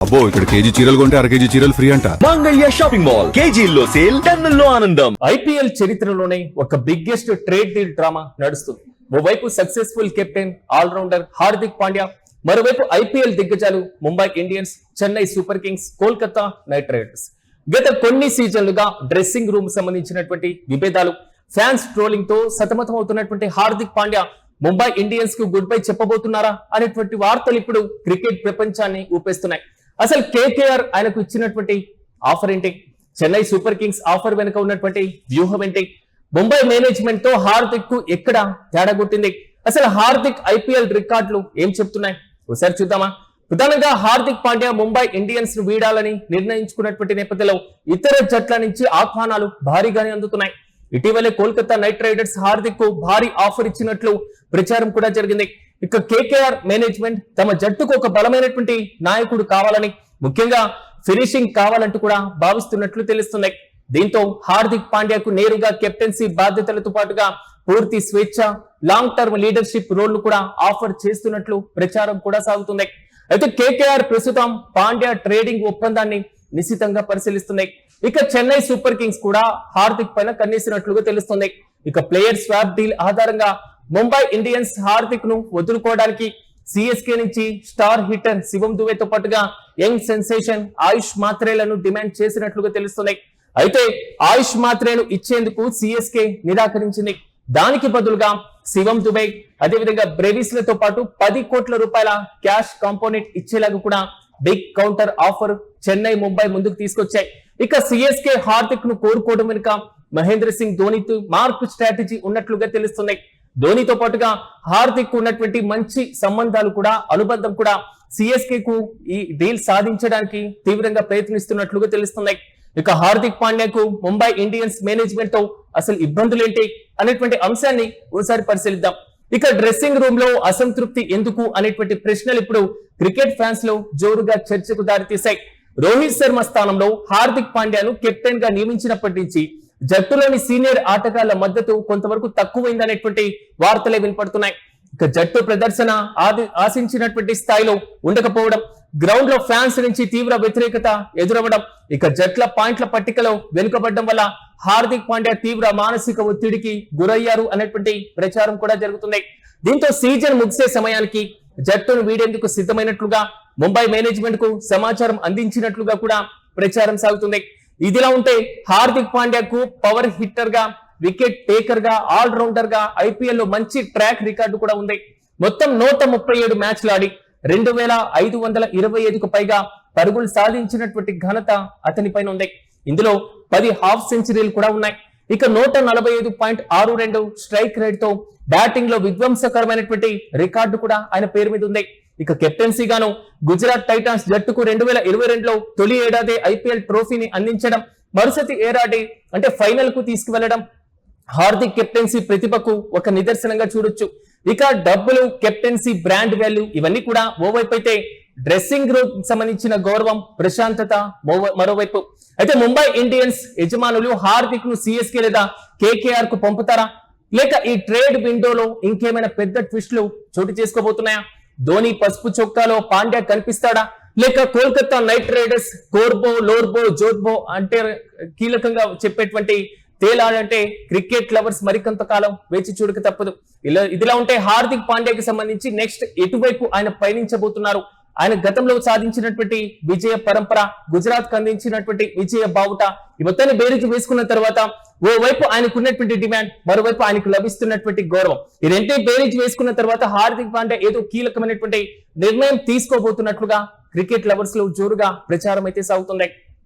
అబ్బో ఇక్కడ కేజీ చీరలు కొంటే అర కేజీ చీరలు ఫ్రీ అంట. మంగళ్య షాపింగ్ మాల్ కేజీల్లో సేల్, టన్నుల్లో ఆనందం. ఐపీఎల్ చరిత్రలోనే ఒక బిగ్గెస్ట్ ట్రేడ్ డీల్ డ్రామా నడుస్తుంది. ఓవైపు successful captain allrounder Hardik Pandya, మరోవైపు ఐపీఎల్ దిగ్గజాలు Mumbai Indians, Chennai super kings, Kolkata knight riders. గత కొన్ని సీజన్లుగా డ్రెస్సింగ్ రూమ్ సంబంధించినటువంటి విభేదాలు, ఫ్యాన్స్ ట్రోలింగ్ తో సతమతం అవుతున్నటువంటి హార్దిక్ పాండ్యా ముంబై ఇండియన్స్ కు గుడ్ బై చెప్పబోతున్నారా అనేటువంటి వార్తలు ఇప్పుడు క్రికెట్ ప్రపంచాన్ని ఊపేస్తున్నాయి. అసలు కేకేఆర్ ఆయనకు ఇచ్చినటువంటి ఆఫర్ ఏంటి? చెన్నై సూపర్ కింగ్స్ ఆఫర్ వెనుక ఉన్నటువంటి వ్యూహం ఏంటి? ముంబై మేనేజ్మెంట్ తో హార్దిక్ కు ఎక్కడ తేడా కొట్టింది? అసలు హార్దిక్ ఐపీఎల్ రికార్డులు ఏం చెప్తున్నాయి? ఒకసారి చూద్దామా. ప్రధానంగా హార్దిక్ పాండ్యా ముంబై ఇండియన్స్ ను వీడాలని నిర్ణయించుకున్నటువంటి నేపథ్యంలో ఇతర జట్ల నుంచి ఆహ్వానాలు భారీగానే అందుతున్నాయి. ఇటీవలే కోల్కతా నైట్ రైడర్స్ హార్దిక్ కు భారీ ఆఫర్ ఇచ్చినట్లు ప్రచారం కూడా జరిగింది. ఇక కేకేఆర్ మేనేజ్మెంట్ తమ జట్టుకు ఒక బలమైనటువంటి నాయకుడు కావాలని, ముఖ్యంగా ఫినిషింగ్ కావాలంటూ కూడా భావిస్తున్నట్లు తెలుస్తున్నాయి. దీంతో హార్దిక్ పాండ్యాకు నేరుగా కెప్టెన్సీ బాధ్యతలతో పాటుగా పూర్తి స్వేచ్ఛ, లాంగ్ టర్మ్ లీడర్షిప్ రోల్ ను కూడా ఆఫర్ చేస్తున్నట్లు ప్రచారం కూడా సాగుతుంది. అయితే కేకేఆర్ ప్రస్తుతం పాండ్యా ట్రేడింగ్ ఒప్పందాన్ని నిశితంగా పరిశీలిస్తున్నాయి. ఇక చెన్నై సూపర్ కింగ్స్ కూడా హార్దిక్ పైన కన్నేసినట్లుగా తెలుస్తుంది. ఇక ప్లేయర్ స్వాప్ డీల్ ఆధారంగా ముంబై ఇండియన్స్ హార్దిక్ ను వదులుకోవడానికి సిఎస్కే నుంచి స్టార్ హిట్టర్ శివం దుబేతో పాటుగా యంగ్ సెన్సేషన్ ఆయుష్ మాత్రేలను డిమాండ్ చేసినట్లుగా తెలుస్తున్నాయి. అయితే ఆయుష్ మాత్రేను ఇచ్చేందుకు సిఎస్కే నిరాకరించింది. దానికి బదులుగా శివం దుబే, అదేవిధంగా బ్రేవిస్లతో పాటు 10 కోట్ల రూపాయల క్యాష్ కాంపోనెంట్ ఇచ్చేలాగా కూడా big counter offer Chennai, Mumbai ముందుకు తీసుకొచ్చాయి. ఇక సిఎస్కే హార్దిక్ ను కోరుకోవడం వెనుక మహేంద్ర సింగ్ ధోనితో మార్క్ స్ట్రాటజీ ఉన్నట్లుగా తెలుస్తున్నాయి. ధోనితో పాటుగా హార్దిక్ ఉన్నటువంటి మంచి సంబంధాలు కూడా, అనుబంధం కూడా సిఎస్కే కు ఈ డీల్ సాధించడానికి తీవ్రంగా ప్రయత్నిస్తున్నట్లుగా తెలుస్తున్నాయి. ఇక హార్దిక్ పాండ్యాకు ముంబై ఇండియన్స్ మేనేజ్మెంట్ తో అసలు ఇబ్బందులు ఏంటి అనేటువంటి అంశాన్ని ఒకసారి పరిశీలిద్దాం. ఇక డ్రెస్సింగ్ రూమ్ లో అసంతృప్తి ఎందుకు అనేటువంటి ప్రశ్నలు ఇప్పుడు క్రికెట్ ఫ్యాన్స్ లో జోరుగా చర్చకు దారితీశాయి. రోహిత్ శర్మ స్థానంలో హార్దిక్ పాండ్యాను కెప్టెన్ గా నియమించినప్పటి నుంచి జట్టులోని సీనియర్ ఆటగాళ్ల మద్దతు కొంతవరకు తక్కువైందనేటువంటి వార్తలే వినపడుతున్నాయి. ఇక జట్టు ప్రదర్శన ఆశించినటువంటి స్థాయిలో ఉండకపోవడం, గ్రౌండ్ లో ఫ్యాన్స్ నుంచి తీవ్ర వ్యతిరేకత ఎదురవ్వడం, ఇక జట్ల పాయింట్ల పట్టికలో వెనుకబడడం వల్ల హార్దిక్ పాండ్యా తీవ్ర మానసిక ఒత్తిడికి గురయ్యారు అనేటువంటి ప్రచారం కూడా జరుగుతుంది. దీంతో సీజన్ ముగిసే సమయానికి జట్టును వీడేందుకు సిద్ధమైనట్లుగా ముంబై మేనేజ్మెంట్ కు సమాచారం అందించినట్లుగా కూడా ప్రచారం సాగుతుంది. ఇదిలా ఉంటే హార్దిక్ పాండ్యాకు పవర్ హిట్టర్ గా, వికెట్ టేకర్ గా, ఆల్ రౌండర్ గా ఐపీఎల్ లో మంచి ట్రాక్ రికార్డు కూడా ఉంది. మొత్తం 137 మ్యాచ్లు ఆడి 2525కు పైగా పరుగులు సాధించినటువంటి ఘనత అతని పైన ఉంది. ఇందులో 10 హాఫ్ సెంచరీలు కూడా ఉన్నాయి. ఇక 145.62 స్ట్రైక్ రేట్ తో బ్యాటింగ్ లో విధ్వంసకరమైనటువంటి రికార్డు కూడా ఆయన పేరు మీద ఉంది. ఇక కెప్టెన్సీ గాను గుజరాత్ టైటాన్స్ జట్టుకు 2022లో తొలి ఏడాది ఐపీఎల్ ట్రోఫీని అందించడం, మరుసటి ఏడాది అంటే ఫైనల్ కు తీసుకువెళ్లడం హార్దిక్ కెప్టెన్సీ ప్రతిభకు ఒక నిదర్శనంగా చూడొచ్చు. ఇక డబ్బులు, కెప్టెన్సీ బ్రాండ్ వాల్యూ ఇవన్నీ కూడా ఓవైపు అయితే, డ్రెస్సింగ్ రూమ్ సంబంధించిన గౌరవం, ప్రశాంతత మరోవైపు. అయితే ముంబై ఇండియన్స్ యజమానులు హార్దిక్ ను సిఎస్కే లేదా కేకేఆర్ కు పంపుతారా, లేక ఈ ట్రేడ్ విండోలో ఇంకేమైనా పెద్ద ట్విస్టులు చోటు చేసుకోబోతున్నాయా? ధోని పసుపు చొక్కాలో పాండ్యా కనిపిస్తాడా, లేక కోల్కతా నైట్ రైడర్స్ కోర్బో, లోర్బో, జోర్బో అంటే కీలకంగా చెప్పేటువంటి తేలాడంటే క్రికెట్ లవర్స్ మరికొంత కాలం వేచి చూడక తప్పదు. ఇదిలా ఉంటే హార్దిక్ పాండ్యాకి సంబంధించి నెక్స్ట్ ఎటువైపు ఆయన పయనించబోతున్నారు? ఆయన గతంలో సాధించినటువంటి విజయ పరంపర, గుజరాత్ కు అందించినటువంటి విజయ బావుట, ఈ మొత్తాన్ని బేరీజు వేసుకున్న తర్వాత ఓవైపు ఆయనకున్నటువంటి డిమాండ్, మరోవైపు ఆయనకు లభిస్తున్నటువంటి గౌరవం, ఈ రెండే బేరీజు వేసుకున్న తర్వాత హార్దిక్ పాండ్యా ఏదో కీలకమైనటువంటి నిర్ణయం తీసుకోబోతున్నట్లుగా క్రికెట్ లవర్స్ లో జోరుగా ప్రచారం అయితే సాగుతుంది.